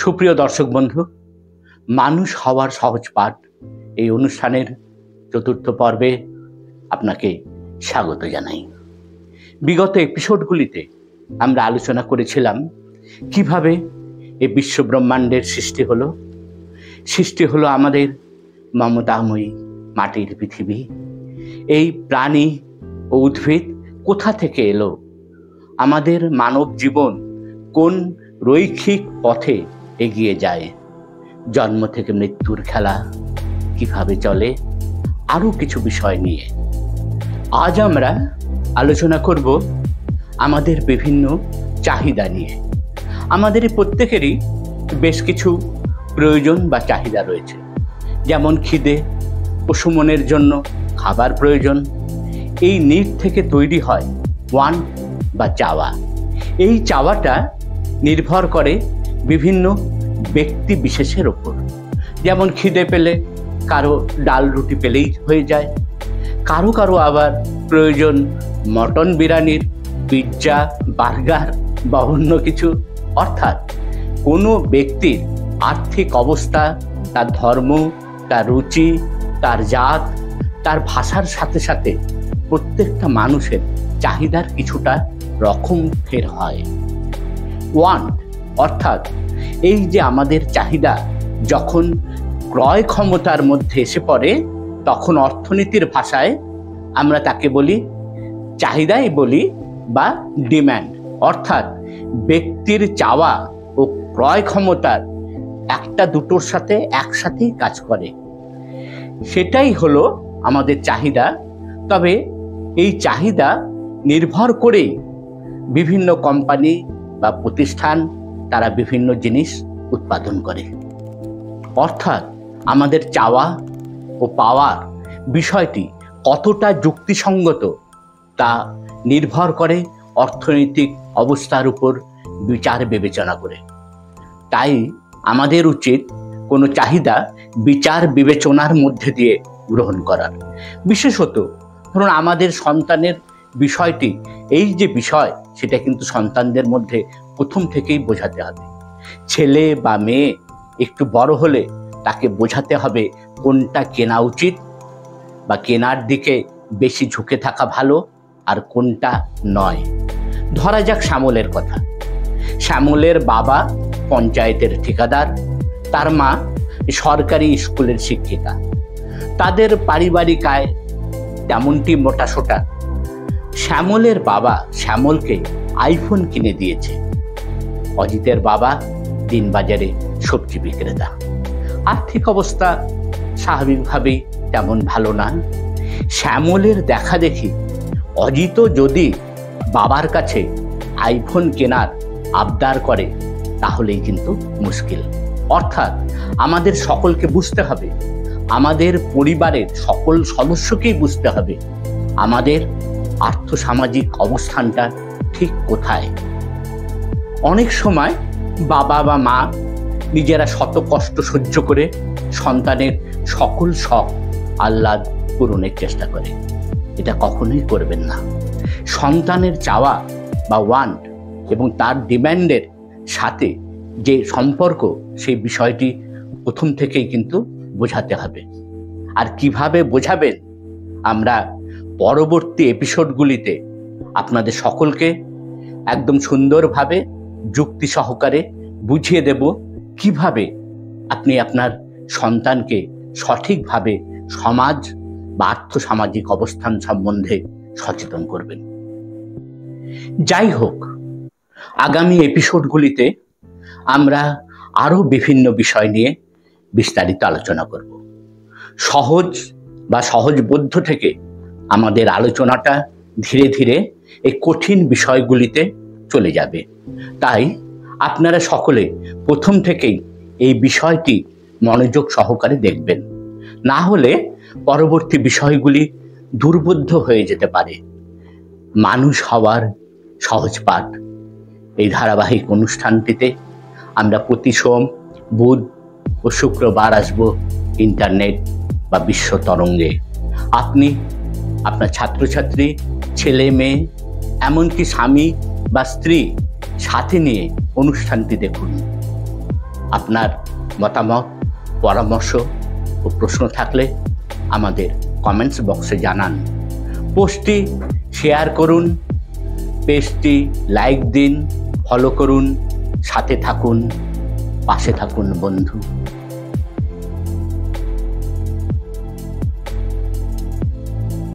সুপ্রিয় দর্শক বন্ধু, মানুষ হওয়ার সহজ পাঠ এই অনুষ্ঠানের চতুর্থ পর্বে আপনাকে স্বাগত জানাই। বিগত এপিসোডগুলিতে আমরা আলোচনা করেছিলাম কিভাবে এই বিশ্বব্রহ্মাণ্ডের সৃষ্টি হলো আমাদের মমতাময়ী মাটির পৃথিবী। এই প্রাণী ও উদ্ভিদ কোথা থেকে এলো, আমাদের মানব জীবন কোন রৈখিক পথে এগিয়ে যায়, জন্ম থেকে মৃত্যুর খেলা কিভাবে চলে, আরও কিছু বিষয় নিয়ে আজ আমরা আলোচনা করব আমাদের বিভিন্ন চাহিদা নিয়ে। আমাদের প্রত্যেকেরই বেশ কিছু প্রয়োজন বা চাহিদা রয়েছে, যেমন খিদে, পশুমনের জন্য খাবার প্রয়োজন। এই নিড থেকে তৈরি হয় ওয়ান্ট বা চাওয়া। এই চাওয়াটা নির্ভর করে বিভিন্ন ব্যক্তি বিশেষের ওপর। যেমন খিদে পেলে কারো ডাল রুটি পেলেই হয়ে যায়, কারো কারো আবার প্রয়োজন মটন বিরিয়ানির, পিৎজা, বার্গার বা অন্য কিছু। অর্থাৎ কোনো ব্যক্তির আর্থিক অবস্থা, তার ধর্ম, তার রুচি, তার জাত, তার ভাষার সাথে সাথে প্রত্যেকটা মানুষের চাহিদার কিছুটা রকম ফের হয়। ওয়ান্ট অর্থাৎ এই যে আমাদের চাহিদা যখন ক্রয় ক্ষমতার মধ্যে এসে পড়ে, তখন অর্থনীতির ভাষায় আমরা তাকে বলি চাহিদাই বলি বা ডিম্যান্ড। অর্থাৎ ব্যক্তির চাওয়া ও ক্রয় ক্ষমতার একটা দুটোর সাথে একসাথেই কাজ করে, সেটাই হলো আমাদের চাহিদা। তবে এই চাহিদা নির্ভর করেই বিভিন্ন কোম্পানি বা প্রতিষ্ঠান তারা বিভিন্ন জিনিস উৎপাদন করে। অর্থাৎ আমাদের চাওয়া ও পাওয়ার বিষয়টি কতটা যুক্তিসঙ্গত তা নির্ভর করে অর্থনৈতিক অবস্থার উপর বিচার বিবেচনা করে। তাই আমাদের উচিত কোনো চাহিদা বিচার বিবেচনার মধ্যে দিয়ে গ্রহণ করার। বিশেষত ধরুন আমাদের সন্তানের বিষয়টি, এই যে বিষয় সেটা কিন্তু সন্তানদের মধ্যে প্রথম থেকেই বোঝাতে হবে। ছেলে বা মেয়ে একটু বড় হলে তাকে বোঝাতে হবে কোনটা কেনা উচিত বা কেনার দিকে বেশি ঝুঁকে থাকা ভালো আর কোনটা নয়। ধরা যাক শ্যামলের কথা। শ্যামলের বাবা পঞ্চায়েতের ঠিকাদার, তার মা সরকারি স্কুলের শিক্ষিকা। তাদের পারিবারিক আয় তেমনটি মোটাসোটা। শ্যামলের বাবা শ্যামলকে আইফোন কিনে দিয়েছে। অজিতের বাবা দিনবাজারে সবজি বিক্রেতা। আর্থিক অবস্থা স্বাভাবিকভাবেই তেমন ভালো না। শ্যামলের দেখা দেখি অজিত যদি বাবার কাছে আইফোন কেনার আবদার করে তাহলেই কিন্তু মুশকিল। অর্থাৎ আমাদের সকলকে বুঝতে হবে, আমাদের পরিবারের সকল সদস্যকেই বুঝতে হবে আমাদের আর্থসামাজিক অবস্থানটা ঠিক কোথায়। অনেক সময় বাবা বা মা নিজেরা শত কষ্ট সহ্য করে সন্তানের সকল শখ আহ্লাদ পূরণের চেষ্টা করে। এটা কখনোই করবেন না। সন্তানের চাওয়া বা ওয়ান্ট এবং তার ডিম্যান্ডের সাথে যে সম্পর্ক, সেই বিষয়টি প্রথম থেকেই কিন্তু বোঝাতে হবে। আর কিভাবে বোঝাবেন আমরা পরবর্তী এপিসোডগুলিতে আপনাদের সকলকে একদম সুন্দরভাবে যুক্তি সহকারে বুঝিয়ে দেব কিভাবে আপনি আপনার সন্তানকে সঠিকভাবে সমাজ বা আর্থসামাজিক অবস্থান সম্বন্ধে সচেতন করবেন। যাই হোক, আগামী এপিসোডগুলিতে আমরা আরও বিভিন্ন বিষয় নিয়ে বিস্তারিত আলোচনা করব। সহজ বা সহজবোধ্য থেকে আমাদের আলোচনাটা ধীরে ধীরে এই কঠিন বিষয়গুলিতে চলে যাবে। তাই আপনারা সকলে প্রথম থেকেই এই বিষয়টি মনোযোগ সহকারে দেখবেন, না হলে পরবর্তী বিষয়গুলি দুর্বোধ্য হয়ে যেতে পারে। মানুষ হওয়ার সহজ পাঠ এই ধারাবাহিক অনুষ্ঠানটিতে আমরা প্রতি সোম, বুধ ও শুক্রবার আসব ইন্টারনেট বা বিশ্ব তরঙ্গে। আপনি আপনার ছাত্রছাত্রী, ছেলে মেয়ে, এমনকি স্বামী বা স্ত্রী সাথে নিয়ে অনুষ্ঠানটি দেখুন। আপনার মতামত, পরামর্শ ও প্রশ্ন থাকলে আমাদের কমেন্টস বক্সে জানান। পোস্টটি শেয়ার করুন, পেজটি লাইক দিন, ফলো করুন, সাথে থাকুন, পাশে থাকুন বন্ধু।